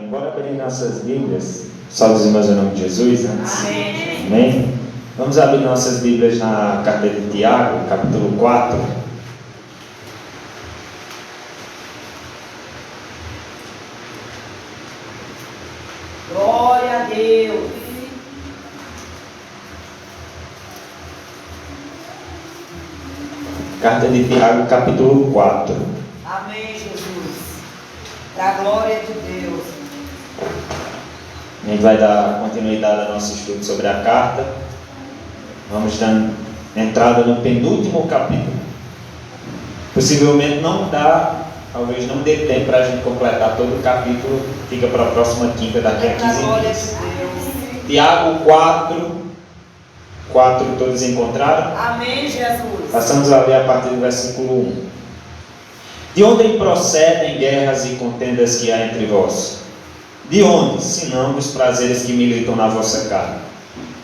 Amém. Bora abrir nossas Bíblias. Salve os irmãos em nome de Jesus. Antes. Amém. Amém. Vamos abrir nossas Bíblias na carta de Tiago, capítulo 4. Glória a Deus. Carta de Tiago, capítulo 4. Amém, Jesus. Para a glória de Deus. A gente vai dar continuidade ao nosso estudo sobre a carta. Vamos dar entrada no penúltimo capítulo. Possivelmente não dá, talvez não dê tempo para a gente completar todo o capítulo. Fica para a próxima quinta, daqui a É para a 15 glória dias. de Deus. Tiago 4, todos encontraram? Amém, Jesus. Passamos a ler a partir do versículo 1. De onde procedem guerras e contendas que há entre vós? De onde, senão dos prazeres que militam na vossa carne?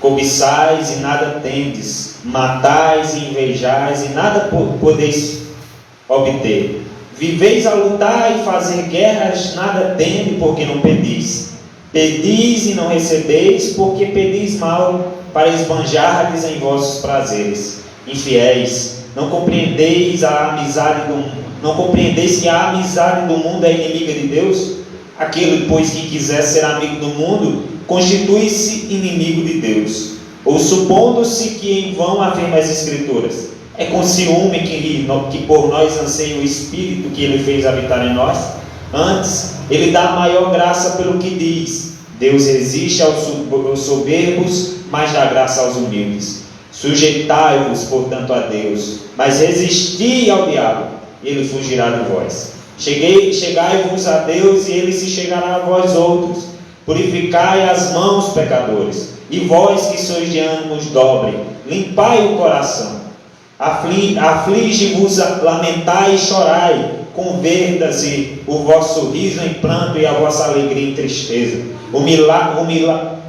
Cobiçais e nada tendes, matais e invejais e nada podeis obter. Viveis a lutar e fazer guerras, nada tende, porque não pedis. Pedis e não recebeis, porque pedis mal, para esbanjardes em vossos prazeres. Infiéis, não compreendeis que a amizade do mundo é inimiga de Deus? Aquele, pois, que quiser ser amigo do mundo, constitui-se inimigo de Deus. Ou supondo-se que em vão afirma as Escrituras, é com ciúme que por nós anseia o Espírito que Ele fez habitar em nós? Antes, Ele dá maior graça pelo que diz: Deus resiste aos soberbos, mas dá graça aos humildes. Sujeitai-vos, portanto, a Deus, mas resisti ao diabo, e ele fugirá de vós. Chegai-vos a Deus, e ele se chegará a vós outros. Purificai as mãos, pecadores, e vós que sois de ânimos dobre, limpai o coração. Aflige-vos, lamentai e chorai, converta-se o vosso riso em pranto e a vossa alegria em tristeza.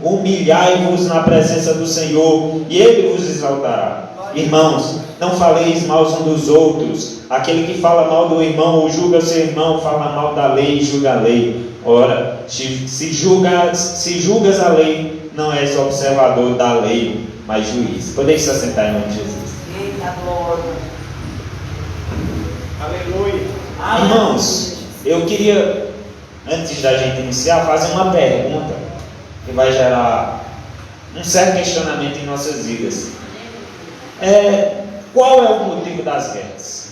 Humilhai-vos na presença do Senhor, e Ele vos exaltará. Irmãos, não faleis mal uns dos outros. Aquele que fala mal do irmão ou julga seu irmão, fala mal da lei e julga a lei. Ora, se julgas a lei, não és observador da lei, mas juiz. Podeis se assentar em nome de Jesus. Eita glória. Aleluia. Irmãos, eu queria, antes da gente iniciar, fazer uma pergunta que vai gerar um certo questionamento em nossas vidas. Qual é o motivo das guerras?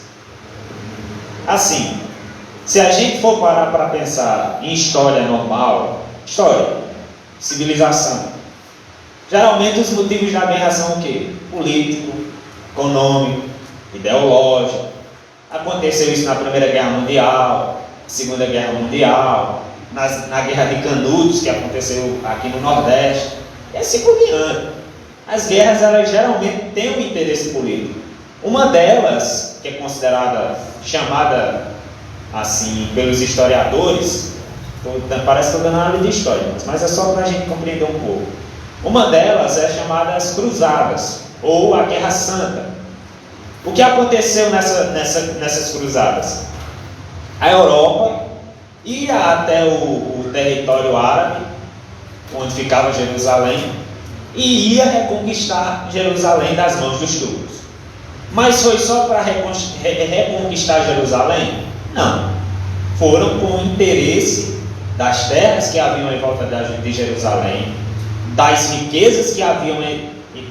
Assim, se a gente for parar para pensar em história normal, civilização, geralmente os motivos da guerra são o quê? Político, econômico, ideológico. Aconteceu isso na Primeira Guerra Mundial, Segunda Guerra Mundial, na Guerra de Canudos, que aconteceu aqui no Nordeste, e assim por diante. As guerras, elas geralmente têm um interesse político. Uma delas, que é chamada assim pelos historiadores, parece que estou dando uma aula de história, mas é só para a gente compreender um pouco. Uma delas é chamada as Cruzadas, ou a Guerra Santa. O que aconteceu nessas cruzadas? A Europa ia até o território árabe, onde ficava Jerusalém, e ia reconquistar Jerusalém das mãos dos turcos. Mas foi só para reconquistar Jerusalém? Não. Foram com o interesse das terras que haviam em volta de Jerusalém, das riquezas que haviam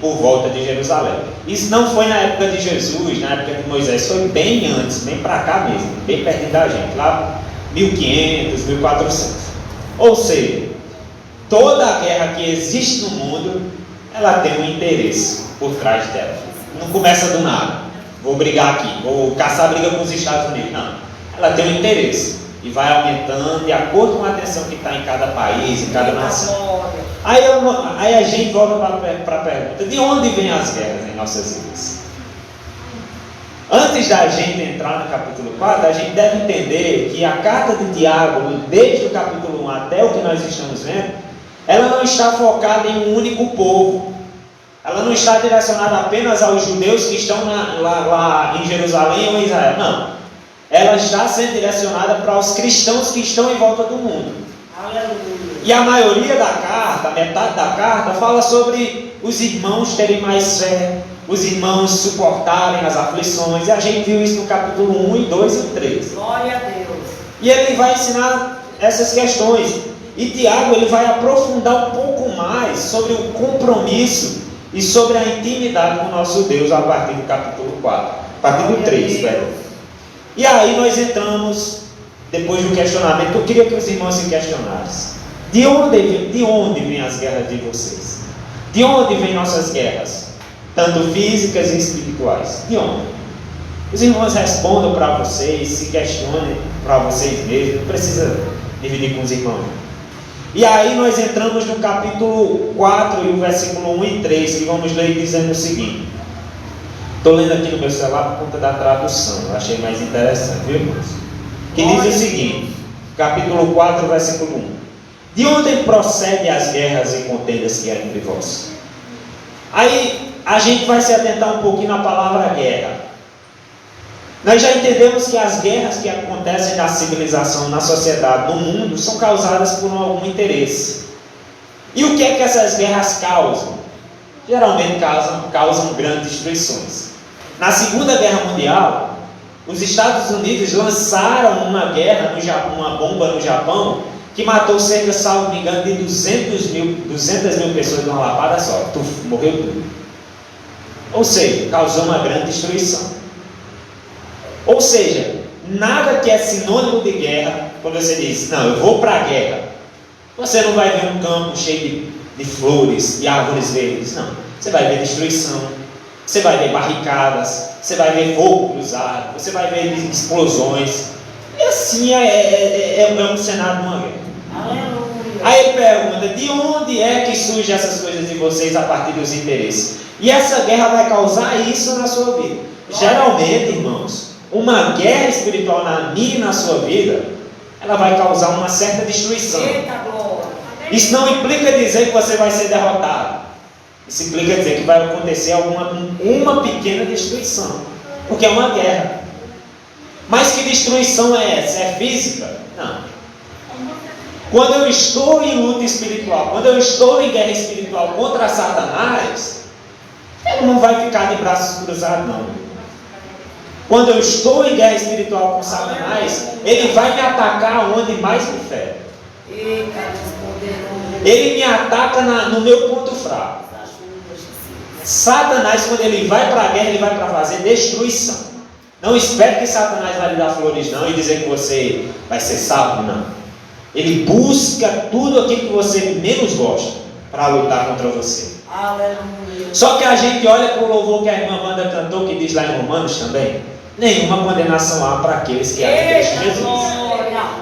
por volta de Jerusalém. Isso não foi na época de Jesus, na época de Moisés, foi bem antes, bem para cá mesmo, bem perto da gente, lá 1500, 1400. Ou seja, toda a guerra que existe no mundo, ela tem um interesse por trás dela. Não começa do nada. Vou brigar aqui, vou caçar briga com os Estados Unidos. Não. Ela tem um interesse e vai aumentando de acordo com a atenção que está em cada país, em cada nação. Aí a gente volta para a pergunta: de onde vêm as guerras em nossas vidas? Antes da gente entrar no capítulo 4, a gente deve entender que a carta de Tiago, desde o capítulo 1 até o que nós estamos vendo, ela não está focada em um único povo. Ela não está direcionada apenas aos judeus que estão lá em Jerusalém ou em Israel. Não. Ela está sendo direcionada para os cristãos que estão em volta do mundo. Aleluia. E a maioria da carta, metade da carta, fala sobre os irmãos terem mais fé, os irmãos suportarem as aflições. E a gente viu isso no capítulo 1, e 2 e 3. Glória a Deus. E ele vai ensinar essas questões. E Tiago ele vai aprofundar um pouco mais sobre o compromisso e sobre a intimidade com o nosso Deus a partir do capítulo 4. A partir do 3, velho. E aí nós entramos, depois do questionamento, eu queria que os irmãos se questionassem. De onde vêm as guerras de vocês? De onde vêm nossas guerras? Tanto físicas e espirituais. De onde? Os irmãos respondam para vocês, se questionem para vocês mesmos. Não precisa dividir com os irmãos. E aí nós entramos no capítulo 4 e o versículo 1 e 3, que vamos ler dizendo o seguinte. Estou lendo aqui no meu celular por conta da tradução. Eu achei mais interessante, viu, irmãos? Que diz o seguinte, capítulo 4, versículo 1. De onde procedem as guerras e contendas que há entre vós? Aí a gente vai se atentar um pouquinho na palavra guerra. Nós já entendemos que as guerras que acontecem na civilização, na sociedade, no mundo, são causadas por algum interesse. E o que é que essas guerras causam? Geralmente causam grandes destruições. Na Segunda Guerra Mundial, os Estados Unidos lançaram uma bomba no Japão, que matou cerca, salvo me engano, de 200 mil pessoas numa lapada só. Morreu tudo. Ou seja, causou uma grande destruição. Ou seja, nada que é sinônimo de guerra, quando você diz, não, eu vou para a guerra, você não vai ver um campo cheio de flores e árvores verdes, não. Você vai ver destruição, você vai ver barricadas, você vai ver fogo cruzado, você vai ver explosões. E assim é um cenário de uma guerra. Aleluia. Aí ele pergunta, de onde é que surgem essas coisas de vocês a partir dos interesses? E essa guerra vai causar isso na sua vida. Geralmente, irmãos, uma guerra espiritual na minha e na sua vida, ela vai causar uma certa destruição. Eita glória. Isso não implica dizer que você vai ser derrotado. Isso implica dizer que vai acontecer uma pequena destruição. Porque é uma guerra. Mas que destruição é essa? É física? Não. Quando eu estou em luta espiritual, quando eu estou em guerra espiritual contra Satanás, ele não vai ficar de braços cruzados, não. Quando eu estou em guerra espiritual com Satanás, ele vai me atacar onde mais me fere. Ele me ataca no meu ponto fraco. Satanás, quando ele vai para a guerra, ele vai para fazer destruição. Não espere que Satanás vai lhe dar flores, não, e dizer que você vai ser salvo, não. Ele busca tudo aquilo que você menos gosta para lutar contra você. Aleluia. Só que a gente olha para o louvor que a irmã Wanda cantou, que diz lá em Romanos também, nenhuma condenação há para aqueles que há em Cristo Jesus.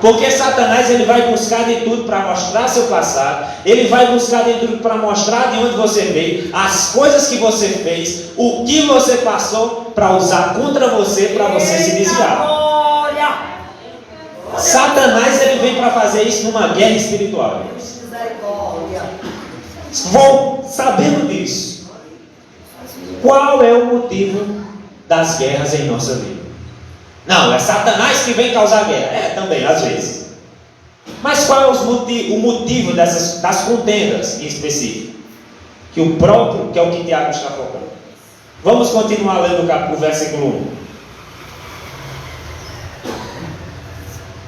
Porque Satanás ele vai buscar de tudo para mostrar seu passado, ele vai buscar de tudo para mostrar de onde você veio, as coisas que você fez, o que você passou para usar contra você, para você se desviar. Satanás ele vem para fazer isso numa guerra espiritual. Vou sabendo disso. Qual é o motivo das guerras em nossa vida? Não, é Satanás que vem causar guerra. É, também, às vezes. Mas qual é o motivo das contendas em específico? Que é o que Tiago está focando. Vamos continuar lendo o versículo 1.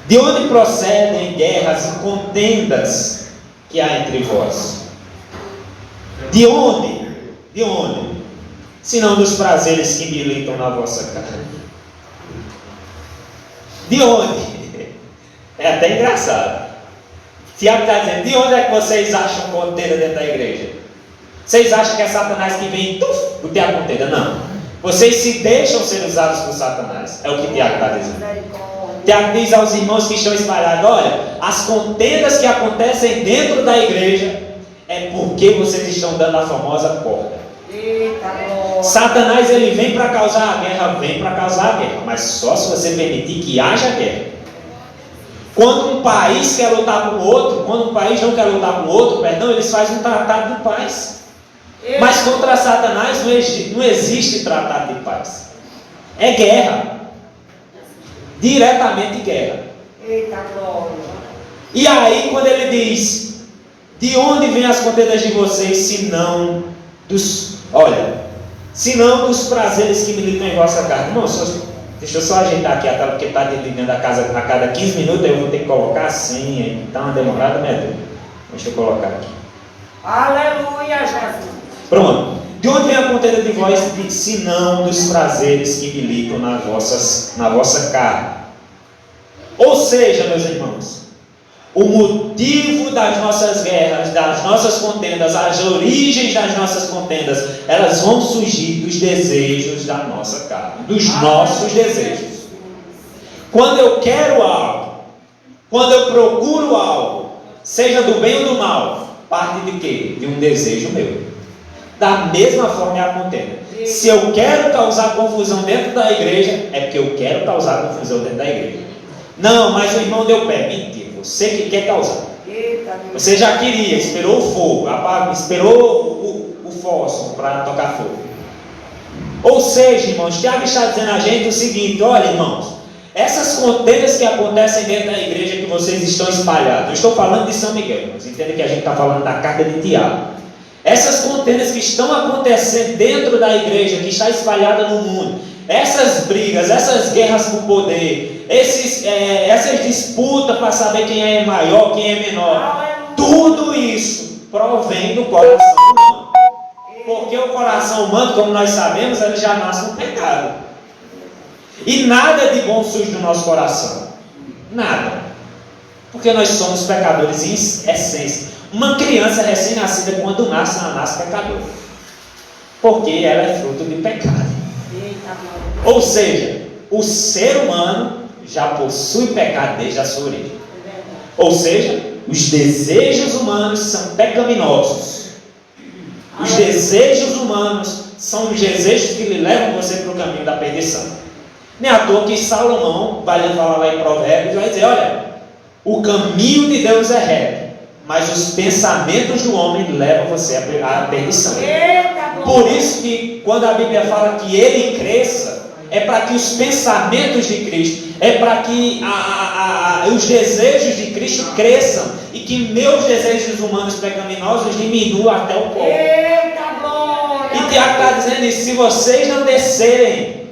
De onde procedem guerras e contendas que há entre vós? De onde? De onde? Senão dos prazeres que militam na vossa carne. De onde? É até engraçado. Tiago está dizendo, de onde é que vocês acham contenda dentro da igreja? Vocês acham que é Satanás que vem e tem a contenda? Não. Vocês se deixam ser usados por Satanás. É o que Tiago está dizendo. Tiago diz aos irmãos que estão espalhados, olha, as contendas que acontecem dentro da igreja é porque vocês estão dando a famosa corda. Satanás ele vem para causar a guerra, mas só se você permitir que haja guerra. Quando um país quer lutar com o outro, quando um país não quer lutar com o outro, perdão, eles fazem um tratado de paz. Mas contra Satanás não existe tratado de paz. É guerra. Diretamente guerra. Eita glória. E aí quando ele diz De onde vêm as contendas de vocês, senão dos prazeres que militam em vossa carne? Irmão, deixa eu só ajeitar aqui a tela, porque está desligando a casa a cada 15 minutos, eu vou ter que colocar assim, está uma demorada, né? Deixa eu colocar aqui. Aleluia, Jesus. Pronto. De onde vem a contenda de vós, senão dos prazeres que militam na vossa carne? Ou seja, meus irmãos, o motivo das nossas guerras, das nossas contendas, as origens das nossas contendas, elas vão surgir dos desejos da nossa carne, dos nossos desejos. Quando eu quero algo, quando eu procuro algo, seja do bem ou do mal, parte de quê? De um desejo meu. Da mesma forma é a contenda. Se eu quero causar confusão dentro da igreja, é porque eu quero causar confusão dentro da igreja. Não, mas o irmão deu pé. Mentira, você que quer causar. Você já queria, esperou o fogo, esperou o fósforo para tocar fogo. Ou seja, irmãos, Tiago está dizendo a gente o seguinte: olha, irmãos, essas contendas que acontecem dentro da igreja que vocês estão espalhados, eu estou falando de São Miguel, irmãos, entenda que a gente está falando da carta de Tiago. Essas contendas que estão acontecendo dentro da igreja, que está espalhada no mundo, essas brigas, essas guerras por poder, essas disputas para saber quem é maior, quem é menor, tudo isso provém do coração humano. Porque o coração humano, como nós sabemos, ele já nasce no pecado. E nada de bom surge do nosso coração. Nada. Porque nós somos pecadores em essência. Uma criança recém-nascida, quando nasce, ela nasce pecadora. Porque ela é fruto de pecado. Ou seja, o ser humano já possui pecado desde a sua origem. Ou seja, os desejos humanos são pecaminosos. Os desejos humanos são os desejos que lhe levam você para o caminho da perdição. Nem à toa que Salomão vai lhe falar lá em Provérbios, vai dizer: olha, o caminho de Deus é reto, mas os pensamentos do homem levam você à perdição. Por isso que quando a Bíblia fala que ele cresça, é para que os pensamentos de Cristo, é para que os desejos de Cristo cresçam e que meus desejos humanos pecaminosos diminuam até o pouco. E Tiago está dizendo isso: se vocês não descerem,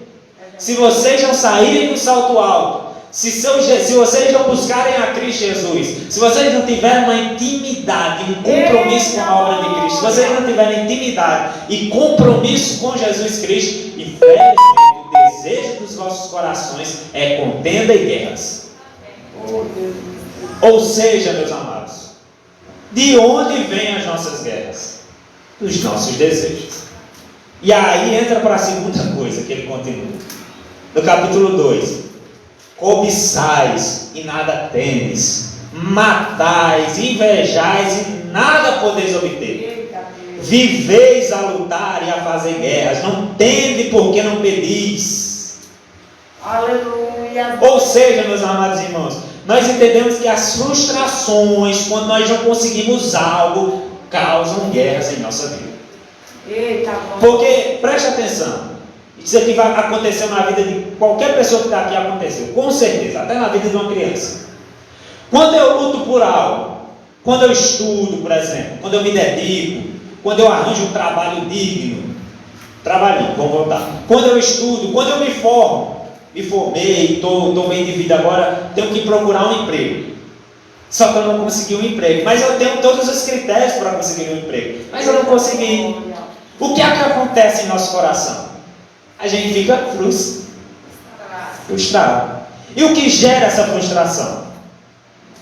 se vocês não saírem do salto alto, se vocês não buscarem a Cristo Jesus, se vocês não tiverem uma intimidade, um compromisso com a obra de Cristo, se vocês não tiverem intimidade e compromisso com Jesus Cristo, infelizmente o desejo dos vossos corações é contenda e guerras. Ou seja, meus amados, de onde vêm as nossas guerras? Dos nossos desejos. E aí entra para a segunda coisa que ele continua. No capítulo 2: cobiçais e nada tendes, matais, invejais e nada podeis obter, viveis a lutar e a fazer guerras, não tende porque não pedis. Aleluia. Ou seja, meus amados irmãos, nós entendemos que as frustrações, quando nós não conseguimos algo, causam guerras em nossa vida. Porque, preste atenção, isso aqui vai acontecer na vida de qualquer pessoa que está aqui, aconteceu, com certeza, até na vida de uma criança. Quando eu luto por algo, quando eu estudo, por exemplo, quando eu me dedico, quando eu arranjo um trabalho digno, trabalhinho, vamos voltar. Quando eu estudo, quando eu me formei, estou bem de vida agora, tenho que procurar um emprego. Só que eu não consegui um emprego, mas eu tenho todos os critérios para conseguir um emprego, mas eu não consegui. O que é que acontece em nosso coração? A gente fica frustrado. E o que gera essa frustração?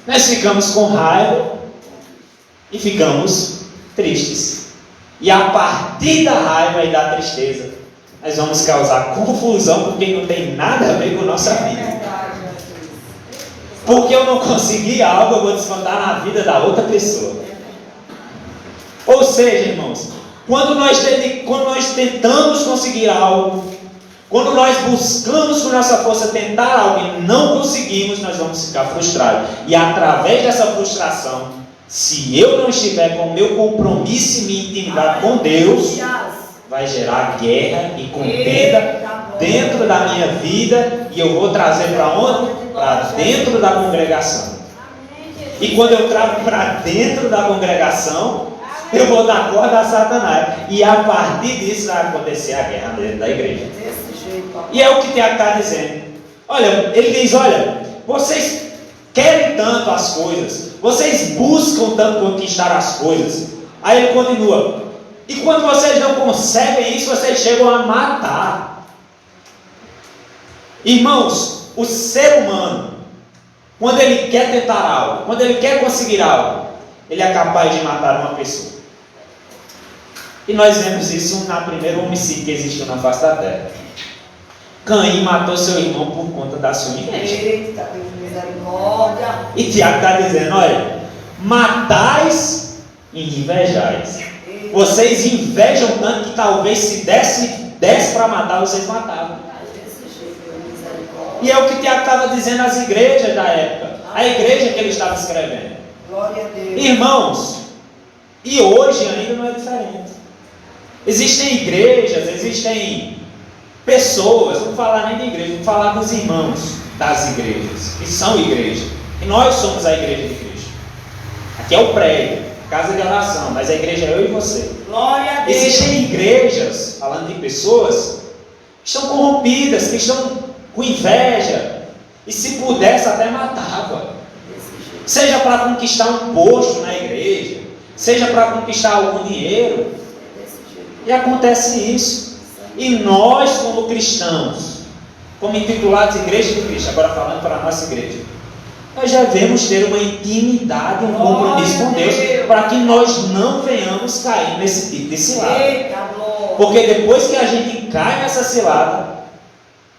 Nós ficamos com raiva e ficamos tristes. E a partir da raiva e da tristeza, nós vamos causar confusão, porque não tem nada a ver com a nossa vida. Porque eu não consegui algo, eu vou descontar na vida da outra pessoa. Ou seja, irmãos, quando nós tentamos conseguir algo, quando nós buscamos com nossa força tentar algo e não conseguimos, nós vamos ficar frustrados. E através dessa frustração, se eu não estiver com o meu compromisso e minha intimidade com Deus, vai gerar guerra e contenda dentro da minha vida, e eu vou trazer para onde? Para dentro da congregação. E quando eu trago para dentro da congregação, eu vou dar corda a Satanás. E a partir disso vai acontecer a guerra dentro da igreja. E é o que Tiago está dizendo. Olha, ele diz, olha, vocês querem tanto as coisas, vocês buscam tanto conquistar as coisas. Aí ele continua, e quando vocês não conseguem isso, vocês chegam a matar. Irmãos, o ser humano, quando ele quer tentar algo, quando ele quer conseguir algo, ele é capaz de matar uma pessoa. E nós vemos isso na primeira homicídio que existiu na face da terra. Caim matou seu irmão por conta da sua inveja. Eita, misericórdia. E Tiago está dizendo, olha, matais e invejais. Vocês invejam tanto que talvez se desse para matar, vocês matavam. E é o que Tiago estava dizendo às igrejas da época. A igreja que ele estava escrevendo. Glória a Deus. Irmãos, e hoje ainda não é diferente. Existem igrejas, existem pessoas, não vou falar nem de igreja, vou falar dos irmãos das igrejas, que são igreja. E nós somos a igreja de Cristo. Aqui é o prédio, casa de oração, mas a igreja é eu e você. Glória a Deus. Existem igrejas, falando de pessoas, que estão corrompidas, que estão com inveja, e se pudesse até matava. Seja para conquistar um posto na igreja, seja para conquistar algum dinheiro. E acontece isso. E nós, como cristãos, como intitulados Igreja de Cristo, agora falando para a nossa igreja, nós devemos ter uma intimidade, um compromisso com Deus, para que nós não venhamos cair nesse tipo de cilada. Porque depois que a gente cai nessa cilada,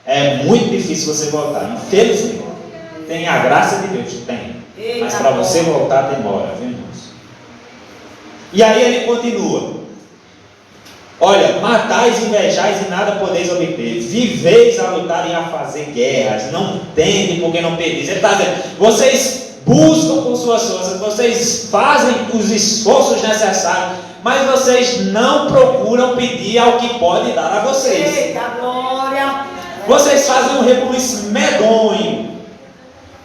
é muito difícil você voltar. Infelizmente, tem a graça de Deus, tem. Mas para você voltar demora, viu, irmãos? E aí ele continua. Olha, matais, invejais e nada podeis obter. Viveis a lutar e a fazer guerras. Não tendem porque não pedis. Ele está dizendo, vocês buscam com suas forças, vocês fazem os esforços necessários, mas vocês não procuram pedir ao que pode dar a vocês. Eita, glória. Vocês fazem um rebuliço medonho.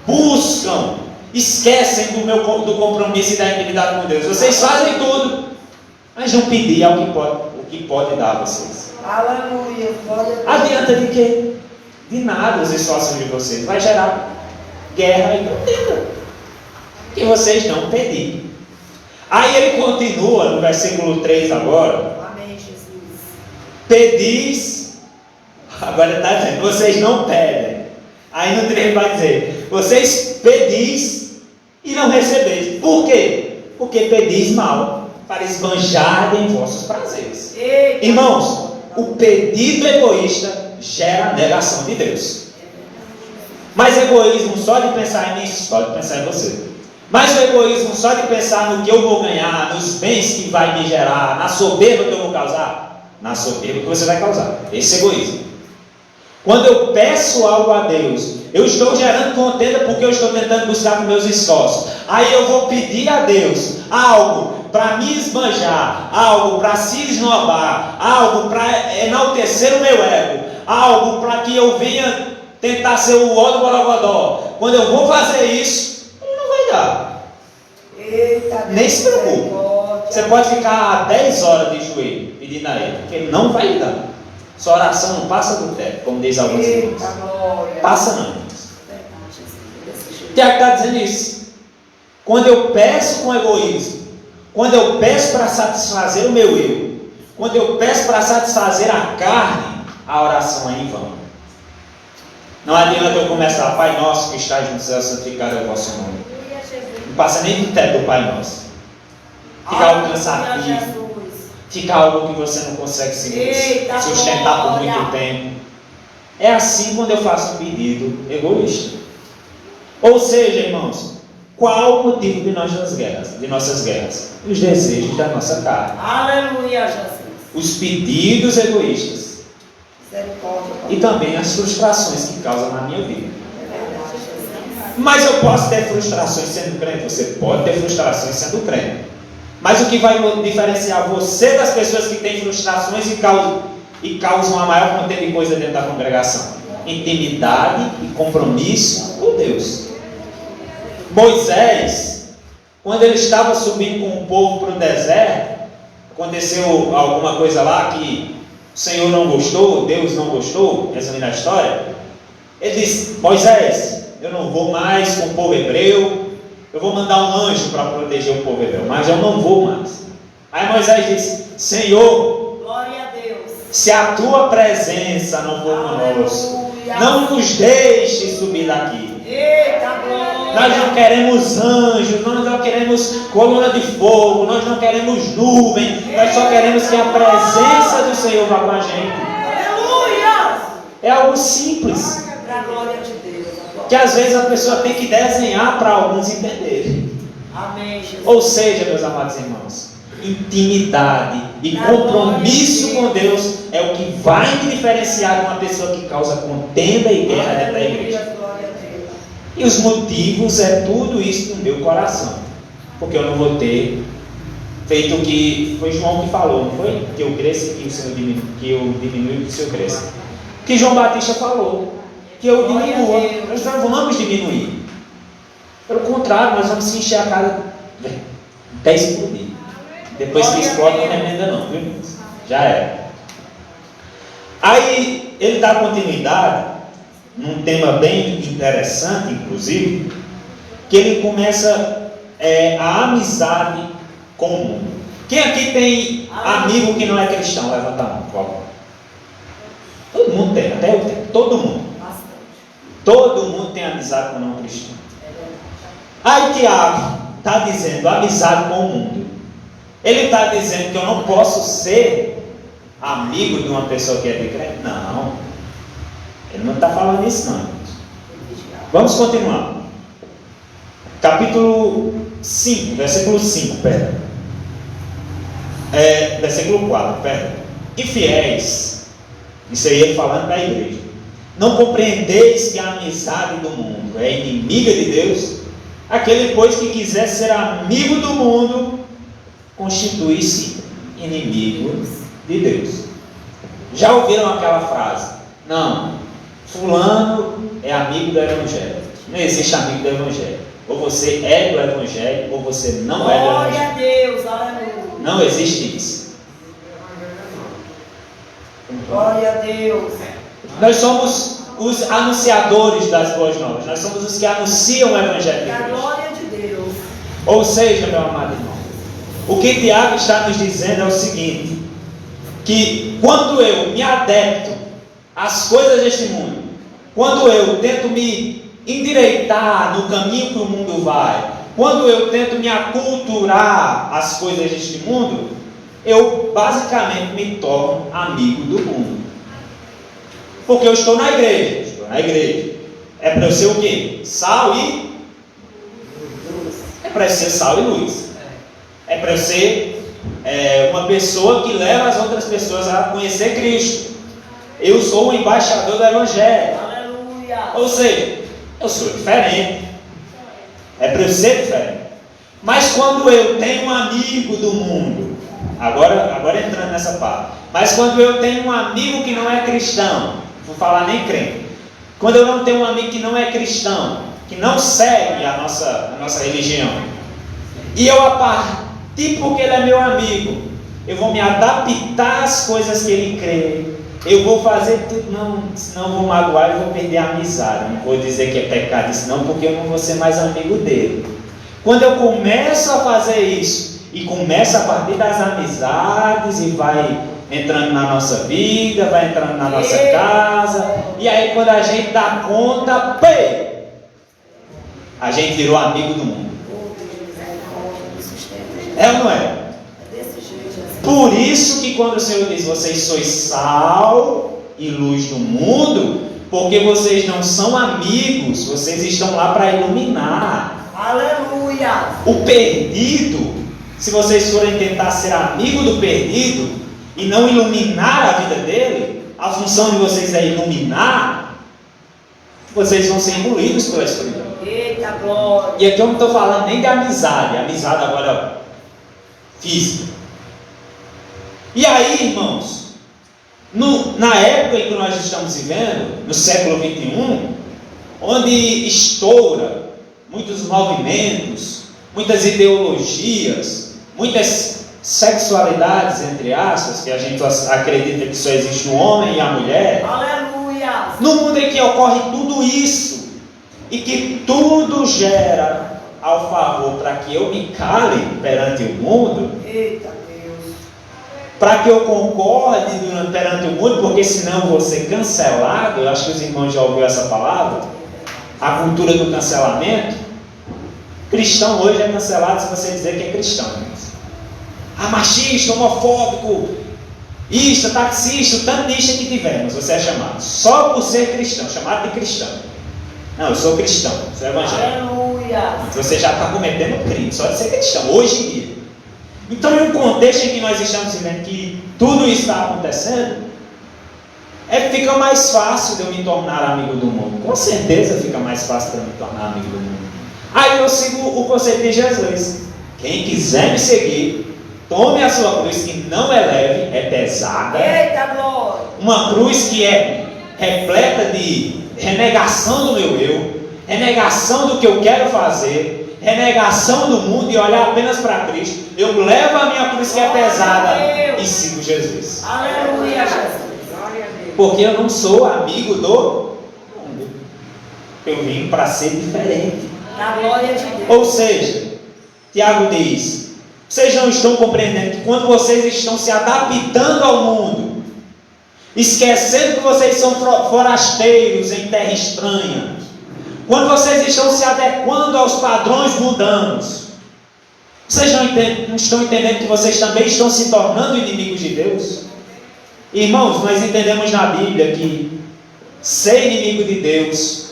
Buscam, esquecem do compromisso e da intimidade com Deus. Vocês fazem tudo, mas não pedir ao que pode dar a vocês. Aleluia. Adianta de quê? De nada os esforços de vocês. Vai gerar guerra e contenda. Que vocês não pedirem. Aí ele continua no versículo 3 agora. Amém, Jesus. Pedis. Agora ele está dizendo, vocês não pedem. Aí no 3 vai dizer, vocês pedis e não recebeis. Por quê? Porque pedis mal, para esbanjar em vossos prazeres. Eita. Irmãos, o pedido egoísta gera negação de Deus. Mas egoísmo só de pensar em mim, só de pensar em você. Mas o egoísmo só de pensar no que eu vou ganhar, nos bens que vai me gerar, na soberba que eu vou causar, na soberba que você vai causar. Esse é egoísmo. Quando eu peço algo a Deus, eu estou gerando contenda porque eu estou tentando buscar com meus esforços. Aí eu vou pedir a Deus algo para me esbanjar, algo para se esnobar, algo para enaltecer o meu ego, algo para que eu venha tentar ser o ó do borogodó. Quando eu vou fazer isso, ele não vai dar. Eita, Nem se preocupe. Você pode ficar 10 horas de joelho pedindo a ele, porque ele não vai lhe dar. Sua oração não passa do teto, como diz alguns irmãos. Passa não. Tiago está dizendo isso. Quando eu peço com egoísmo, quando eu peço para satisfazer o meu eu, quando eu peço para satisfazer a carne, a oração é em vão. Não adianta eu começar, Pai Nosso que estás no céu, santificado é o vosso nome. Não passa nem do teto do Pai Nosso. Fica algo cansativo. Fica algo que você não consegue sustentar por muito tempo. É assim quando eu faço um pedido egoísta. Ou seja, irmãos, qual o motivo de nossas guerras? Os desejos da nossa carne. Aleluia, Jesus. Os pedidos egoístas. E também as frustrações que causam na minha vida. Mas eu posso ter frustrações sendo crente? Você pode ter frustrações sendo crente. Mas o que vai diferenciar você das pessoas que têm frustrações e causam a maior quantidade de coisa dentro da congregação? Intimidade e compromisso com Deus. Moisés, Quando ele estava subindo com o povo para o deserto, aconteceu alguma coisa lá que o Senhor não gostou, Deus não gostou, resumindo a história. Ele disse: Moisés, eu não vou mais com o povo hebreu, eu vou mandar um anjo para proteger o povo hebreu, mas eu não vou mais. Aí Moisés disse: Senhor, Glória a Deus. se a tua presença não for conosco, não nos deixe subir daqui. Eita, glória. Nós não queremos anjos, nós não queremos coluna de fogo, nós não queremos nuvem, nós só queremos que a presença do Senhor vá com a gente. Aleluia. É algo simples, Para a glória de Deus. que às vezes a pessoa tem que desenhar para alguns entenderem. Amém, Jesus. Ou seja, meus amados irmãos, intimidade e compromisso com Deus é o que vai me diferenciar de uma pessoa que causa contenda e guerra dentro da igreja. Glória a Deus. E os motivos é tudo isso no meu coração, porque eu não vou ter feito o que foi João que falou, não foi? Que eu cresça e que o Senhor diminua, que eu diminua e que o Senhor cresça. Que João Batista falou, que eu diminua. Nós não vamos diminuir. Pelo contrário, nós vamos se encher a cada 10 por dia. Depois que explode, não remenda não, viu? Já é. Aí ele dá continuidade num tema bem interessante, inclusive, que ele começa a amizade com o mundo. Quem aqui tem amigo que não é cristão? Levanta a mão, por favor. Todo mundo tem, até eu tenho, todo mundo. Todo mundo tem amizade com o não cristão. Aí Tiago está dizendo amizade com o mundo. Ele está dizendo que eu não posso ser amigo de uma pessoa que é de crente? Não. Ele não está falando isso não. Vamos continuar. Capítulo 5, versículo 5, versículo 4, Infiéis, isso aí ele falando da igreja. Não compreendeis que a amizade do mundo é inimiga de Deus? Aquele, pois, que quiser ser amigo do mundo, constitui-se inimigo de Deus. Já ouviram aquela frase? Não, fulano é amigo do Evangelho. Não existe amigo do Evangelho. Ou você é do Evangelho, ou você não é do Evangelho. Glória a Deus, aleluia. Não existe isso. Glória a Deus. Nós somos os anunciadores das boas novas. Nós somos os que anunciam o Evangelho de A Cristo. glória de Deus. Ou seja, meu amado irmão, o que Tiago está nos dizendo é o seguinte: que quando eu me adepto às coisas deste mundo, quando eu tento me endireitar no caminho que o mundo vai, quando eu tento me aculturar às coisas deste mundo, eu basicamente me torno amigo do mundo. Porque eu estou na igreja. É para eu ser o quê? Sal e... É para eu ser sal e luz. É para eu ser uma pessoa que leva as outras pessoas a conhecer Cristo. Eu sou o embaixador do Evangelho. Aleluia. Ou seja, eu sou diferente. É para eu ser diferente. Mas quando eu tenho um amigo do mundo, agora entrando nessa parte, mas quando eu tenho um amigo que não é cristão, vou falar nem crente, quando eu não tenho um amigo que não é cristão, que não segue a nossa religião, e eu, a partir porque ele é meu amigo, eu vou me adaptar às coisas que ele crê, eu vou fazer tudo, senão eu vou magoar e vou perder a amizade. Não vou dizer que é pecado isso não, porque eu não vou ser mais amigo dele. Quando eu começo a fazer isso, e começa a partir das amizades, e vai entrando na nossa vida, vai entrando na nossa casa, e aí quando a gente dá conta, a gente virou amigo do mundo. É ou não é? Por isso que quando o Senhor diz, vocês sois sal e luz do mundo, porque vocês não são amigos, vocês estão lá para iluminar. Aleluia. O perdido, se vocês forem tentar ser amigo do perdido e não iluminar a vida dele, a função de vocês é iluminar, vocês vão ser engolidos pela escuridão. Eita glória. E aqui eu não estou falando nem de amizade agora física. E aí, irmãos, na época em que nós estamos vivendo, no século 21, onde estoura muitos movimentos, muitas ideologias, muitas sexualidades, entre aspas, que a gente acredita que só existe o homem e a mulher. Aleluia. No mundo em que ocorre tudo isso, e que tudo gera ao favor para que eu me cale perante o mundo, Eita Deus. para que eu concorde perante o mundo, porque senão eu vou ser cancelado. Eu acho que os irmãos já ouviram essa palavra, a cultura do cancelamento. Cristão hoje é cancelado se você dizer que é cristão. Machista, homofóbico, isto, taxista, o tanto nicho que tivermos, você é chamado só por ser cristão, chamado de cristão. Não, eu sou cristão, sou evangélico. Aleluia. Você já está cometendo um crime só de ser cristão, hoje em dia. Então, em um contexto em que nós estamos vivendo, que tudo isso está acontecendo, fica mais fácil de eu me tornar amigo do mundo. Com certeza fica mais fácil de eu me tornar amigo do mundo. Aí eu sigo o conceito de Jesus. Quem quiser me seguir, tome a sua cruz, que não é leve, é pesada. Eita glória. Uma cruz que é repleta de renegação do meu eu, renegação do que eu quero fazer, renegação do mundo e olhar apenas para Cristo. Eu levo a minha cruz que é pesada e sigo Jesus. Aleluia, Jesus. Glória a Deus. Porque eu não sou amigo do mundo. Eu vim para ser diferente. Na glória de Deus. Ou seja, Tiago diz: vocês não estão compreendendo que quando vocês estão se adaptando ao mundo, esquecendo que vocês são forasteiros em terra estranha, quando vocês estão se adequando aos padrões mundanos, vocês não estão entendendo que vocês também estão se tornando inimigos de Deus? Irmãos, nós entendemos na Bíblia que ser inimigo de Deus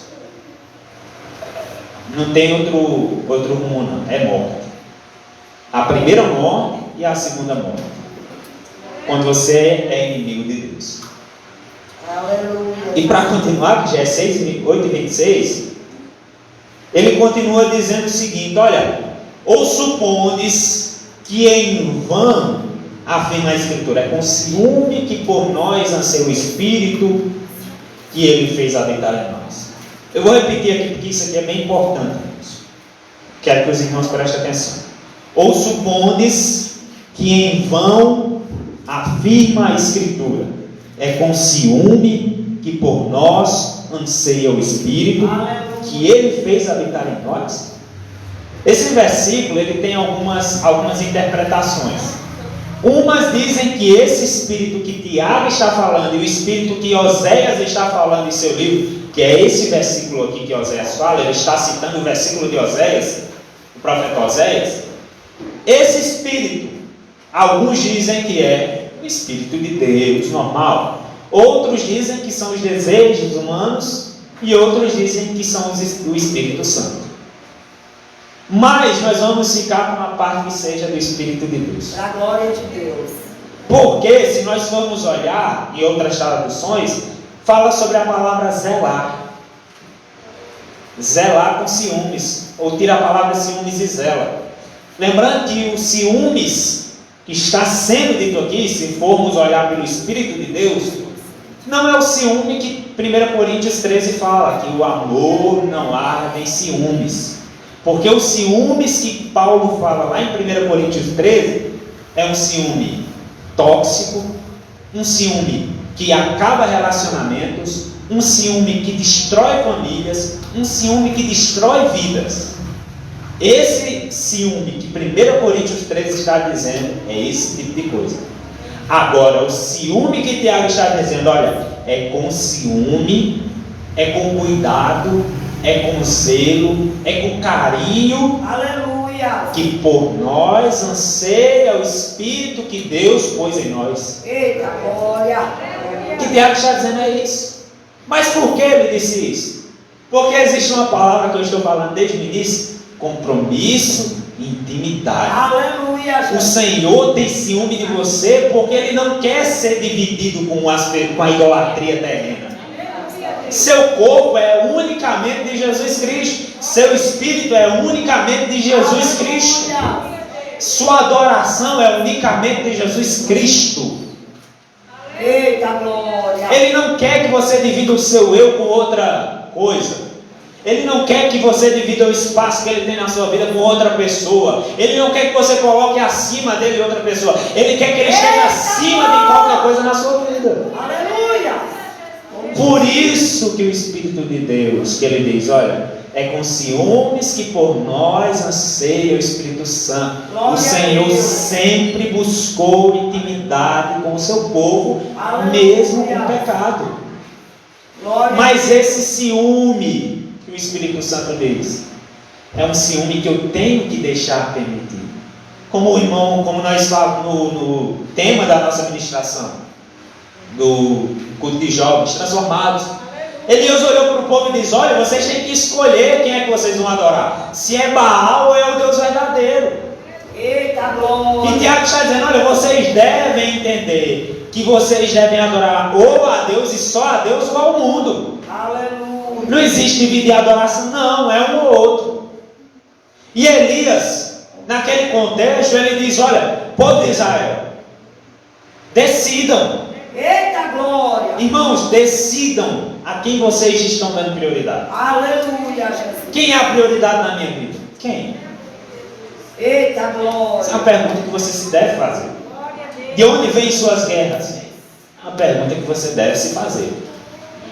não tem outro rumo, não. É morte. A primeira morte e a segunda morte. Quando você é inimigo de Deus. Aleluia. E para continuar, que já é 8:26, ele continua dizendo o seguinte: olha, ou supondes que em vão, afirma a Escritura, é com ciúme que por nós anseia o Espírito que ele fez habitar em nós. Eu vou repetir aqui porque isso aqui é bem importante. Quero que os irmãos prestem atenção. Ou supondes que em vão, afirma a Escritura, é com ciúme que por nós anseia o Espírito que ele fez habitar em nós? Esse versículo ele tem algumas interpretações. Umas dizem que esse Espírito que Tiago está falando e o Espírito que Oséias está falando em seu livro, que é esse versículo aqui que Oséias fala, ele está citando o versículo de Oséias, o profeta Oséias. Esse Espírito, alguns dizem que é o Espírito de Deus, normal. Outros dizem que são os desejos humanos e outros dizem que são o Espírito Santo. Mas nós vamos ficar com uma parte que seja do Espírito de Deus. Para a glória de Deus. Porque se nós formos olhar em outras traduções, fala sobre a palavra zelar. Zelar com ciúmes. Ou tira a palavra ciúmes e zela. Lembrando que o ciúmes que está sendo dito aqui, se formos olhar pelo Espírito de Deus, não é o ciúme que 1 Coríntios 13 fala, que o amor não arde em ciúmes. Porque os ciúmes que Paulo fala lá em 1 Coríntios 13 é um ciúme tóxico, um ciúme que acaba relacionamentos, um ciúme que destrói famílias, um ciúme que destrói vidas. Esse ciúme que 1 Coríntios 13 está dizendo é esse tipo de coisa. Agora, o ciúme que Tiago está dizendo, olha, é com ciúme, é com cuidado, é com zelo, é com carinho. Aleluia. Que por nós anseia o Espírito que Deus pôs em nós. Eita glória. O que Tiago está dizendo é isso. Mas por que ele disse isso? Porque existe uma palavra que eu estou falando desde o início: compromisso e intimidade. Aleluia. O Senhor tem ciúme de você porque Ele não quer ser dividido com a idolatria terrena. Seu corpo é unicamente de Jesus Cristo. Seu espírito é unicamente de Jesus Cristo. Sua adoração é unicamente de Jesus Cristo. Eita glória. Ele não quer que você divida o seu eu com outra coisa. Ele não quer que você divida o espaço que ele tem na sua vida com outra pessoa. Ele não quer que você coloque acima dele outra pessoa. Ele quer que ele chegue acima de qualquer coisa na sua vida. Aleluia. Por isso que o Espírito de Deus, que ele diz, olha, é com ciúmes que por nós anseia o Espírito Santo. O Senhor sempre buscou intimidade com o seu povo, mesmo com pecado. Mas esse ciúme que o Espírito Santo diz, é um ciúme que eu tenho que deixar permitir. Como o irmão, como nós falamos no tema da nossa ministração, do culto de jovens transformados, Elias olhou para o povo e disse, olha, vocês têm que escolher quem é que vocês vão adorar, se é Baal ou é o Deus verdadeiro. Eita glória. E Tiago está dizendo, olha, vocês devem entender que vocês devem adorar ou a Deus e só a Deus ou ao mundo. Aleluia. Não existe dividir a adoração, não, é um ou outro. E Elias, naquele contexto, ele diz, olha, povo de Israel, decidam. Eita glória. Irmãos, decidam a quem vocês estão dando prioridade. Aleluia, Jesus. Quem é a prioridade na minha vida? Quem? Eita glória. Essa é uma pergunta que você se deve fazer. De onde vêm suas guerras? Uma pergunta que você deve se fazer.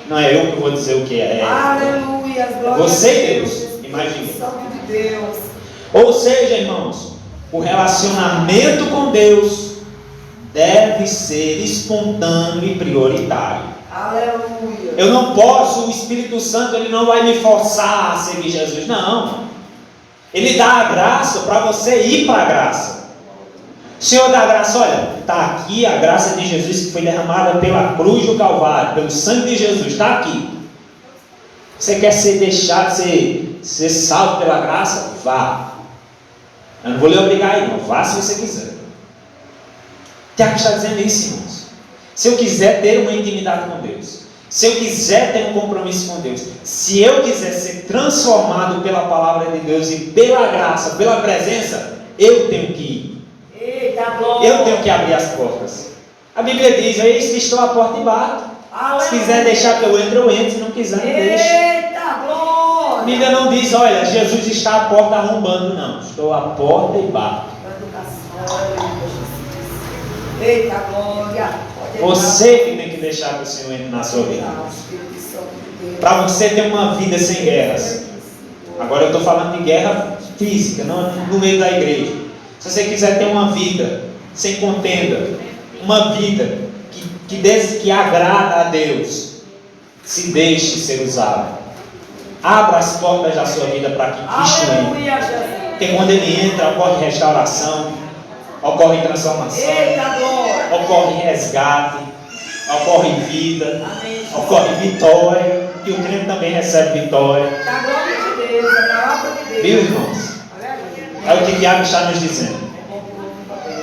Não é eu que vou dizer o que é. Aleluia. Você e Deus. Imagine. Santo de Deus. Ou seja, irmãos, o relacionamento com Deus deve ser espontâneo e prioritário. Aleluia. Eu não posso, o Espírito Santo ele não vai me forçar a seguir Jesus, não. Ele dá a graça para você ir para a graça. O Senhor dá a graça, olha, está aqui a graça de Jesus que foi derramada pela cruz do Calvário, pelo sangue de Jesus, está aqui. Você quer ser deixado, ser salvo pela graça? Vá. Eu não vou lhe obrigar aí, não. Vá se você quiser. Tiago está dizendo isso, irmãos. Se eu quiser ter uma intimidade com Deus, se eu quiser ter um compromisso com Deus, se eu quiser ser transformado pela palavra de Deus e pela graça, pela presença, eu tenho que ir. Eita glória. Eu tenho que abrir as portas. A Bíblia diz, eis que estou à porta e bato. Aleluia. Se quiser deixar que eu entre, se não quiser, não deixe. Eita glória. A Bíblia não diz, olha, Jesus está à porta arrombando, não. Estou à porta e bato. Eita glória. Você que tem que deixar que o Senhor entre na sua vida. Para você ter uma vida sem guerras. Agora eu estou falando de guerra física, não no meio da igreja. Se você quiser ter uma vida sem contenda, uma vida que agrada a Deus, se deixe ser usado. Abra as portas da sua vida para que Cristo entre. Porque quando Ele entra, ocorre restauração, ocorre transformação, ocorre resgate, ocorre vida, ocorre vitória, e o crente também recebe vitória. Da glória de Deus, da palavra de Deus. Viu, irmãos? É o que Tiago está nos dizendo.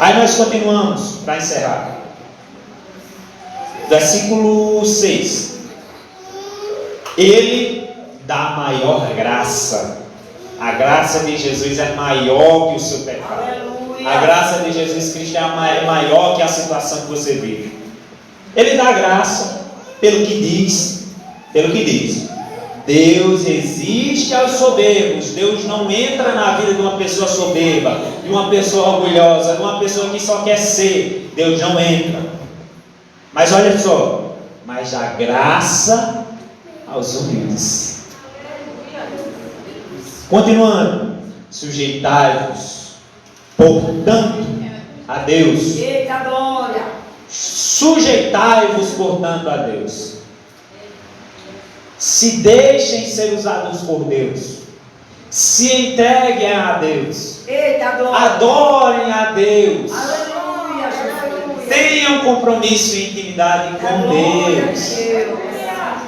Aí nós continuamos para encerrar. Versículo 6. Ele dá maior graça. A graça de Jesus é maior que o seu pecado. Aleluia. A graça de Jesus Cristo é maior que a situação que você vive. Ele dá graça pelo que diz. Deus resiste aos soberbos. Deus não entra na vida de uma pessoa soberba, de uma pessoa orgulhosa, de uma pessoa que só quer ser. Deus não entra. Mas olha só, mas dá graça aos humildes. Continuando, sujeitai-vos, portanto, a Deus. Eita glória. Sujeitai-vos, portanto, a Deus. Se deixem ser usados por Deus. Se entreguem a Deus. Eita glória. Adorem a Deus. Aleluia, Jesus. Tenham compromisso e intimidade com Glória a Deus. Deus.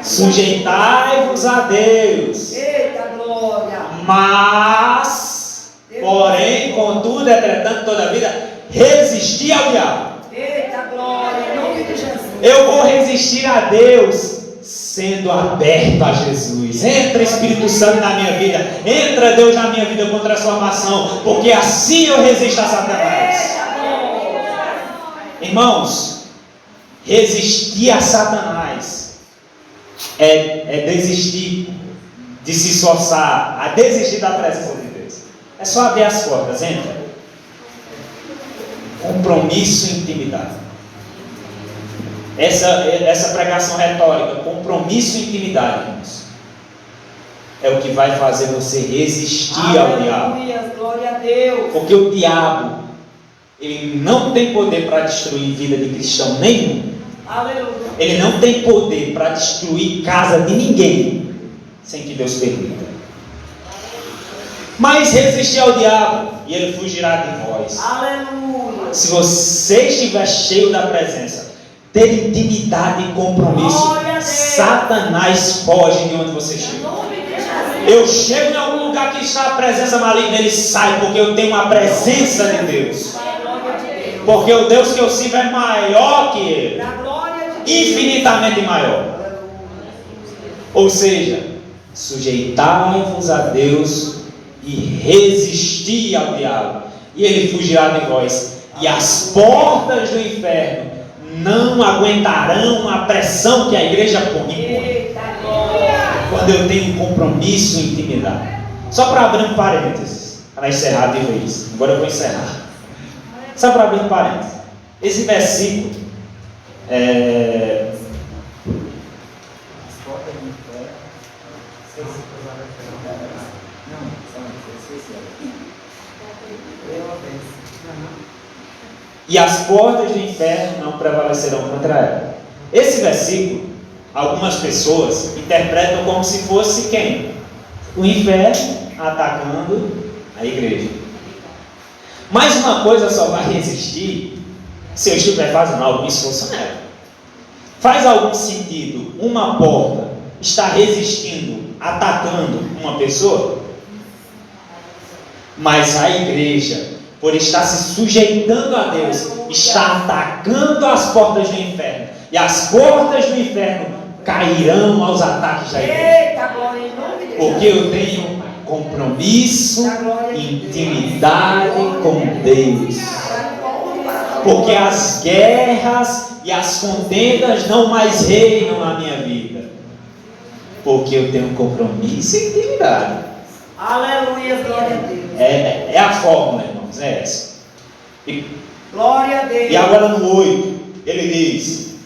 Sujeitai-vos a Deus. Eita glória. Mas, porém, contudo, entretanto, todavia, resisti ao diabo. Eita glória. Em nome de Jesus. Eu vou resistir a Deus sendo aberto a Jesus. Entra Espírito Santo na minha vida. Entra Deus na minha vida com transformação. Porque assim eu resisto a Satanás. Eita glória. Irmãos, resistir a Satanás é desistir de se esforçar, a desistir da presença de Deus. É só abrir as portas, entra. Compromisso e intimidade. Essa pregação retórica, compromisso e intimidade, irmãos, é o que vai fazer você resistir ao diabo. Glória a Deus. Porque o diabo, ele não tem poder para destruir vida de cristão nenhum. Aleluia. Ele não tem poder para destruir casa de ninguém sem que Deus permita. Mas resistir ao diabo e ele fugirá de vós. Aleluia. Se você estiver cheio da presença, ter intimidade e compromisso, Satanás foge de onde você chega. Eu chego em algum lugar que está a presença maligna, ele sai, porque eu tenho a presença de Deus. Porque o Deus que eu sirvo é maior que ele, infinitamente maior. Ou seja, sujeitai-vos a Deus e resisti ao diabo, e ele fugirá de vós. E as portas do inferno não aguentarão a pressão que a igreja põe. Quando eu tenho compromisso e intimidade. Só para abrir um parênteses, para encerrar de vez. Agora eu vou encerrar. Só para abrir um parênteses. Esse versículo e as portas do inferno não prevalecerão contra ela. Esse versículo, algumas pessoas interpretam como se fosse quem? O inferno atacando a igreja. Mas uma coisa só vai resistir se eu estiver fazendo algum esforço nela. Faz algum sentido uma porta estar resistindo, atacando uma pessoa? Mas a igreja, por estar se sujeitando a Deus, está atacando as portas do inferno. E as portas do inferno cairão aos ataques da igreja. Porque eu tenho compromisso, intimidade com Deus. Porque as guerras e as contendas não mais reinam na minha vida. Porque eu tenho compromisso e intimidade. Aleluia, glória a Deus. É a fórmula, irmãos, é essa. Glória a Deus. E agora no 8, ele diz: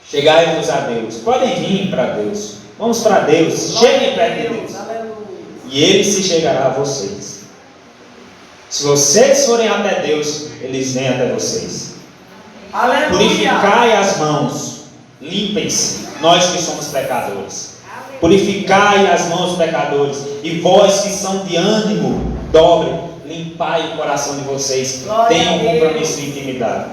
chegai-vos a Deus. Podem vir para Deus. Vamos para Deus. Cheguem perto de Deus. Aleluia. E Ele se chegará a vocês. Se vocês forem até Deus, eles vêm até vocês. Aleluia. Purificai as mãos. Limpem-se, nós que somos pecadores. Purificai as mãos, pecadores. E vós que são de ânimo dobre, limpai o coração de vocês. Tenham compromisso e intimidade.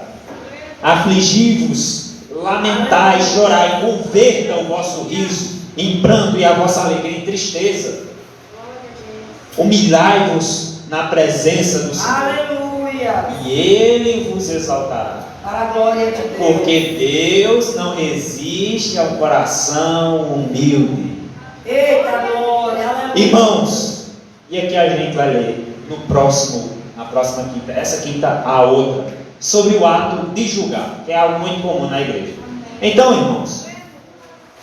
Afligi-vos, lamentai, chorai, converta o vosso riso em pranto e a vossa alegria em tristeza. Humilhai-vos na presença do Senhor. Aleluia. E Ele vos exaltará. Para a glória de Deus. Porque Deus não resiste ao coração humilde. Eita glória, aleluia. Irmãos, e aqui a gente vai ler na próxima quinta, essa quinta a outra, sobre o ato de julgar, que é algo muito comum na igreja. Então, irmãos,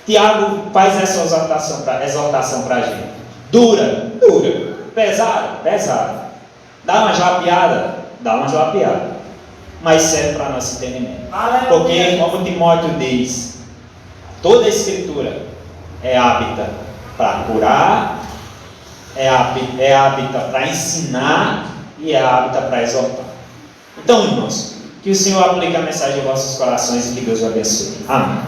Tiago faz essa exortação para a gente. Dura. Pesada. Dá uma lapiada. Mas serve para nosso entendimento. Aleluia. Porque, como Timóteo diz, toda a escritura é hábita para curar, é hábita para ensinar e é hábita para exortar. Então, irmãos, que o Senhor aplique a mensagem em vossos corações e que Deus o abençoe. Amém.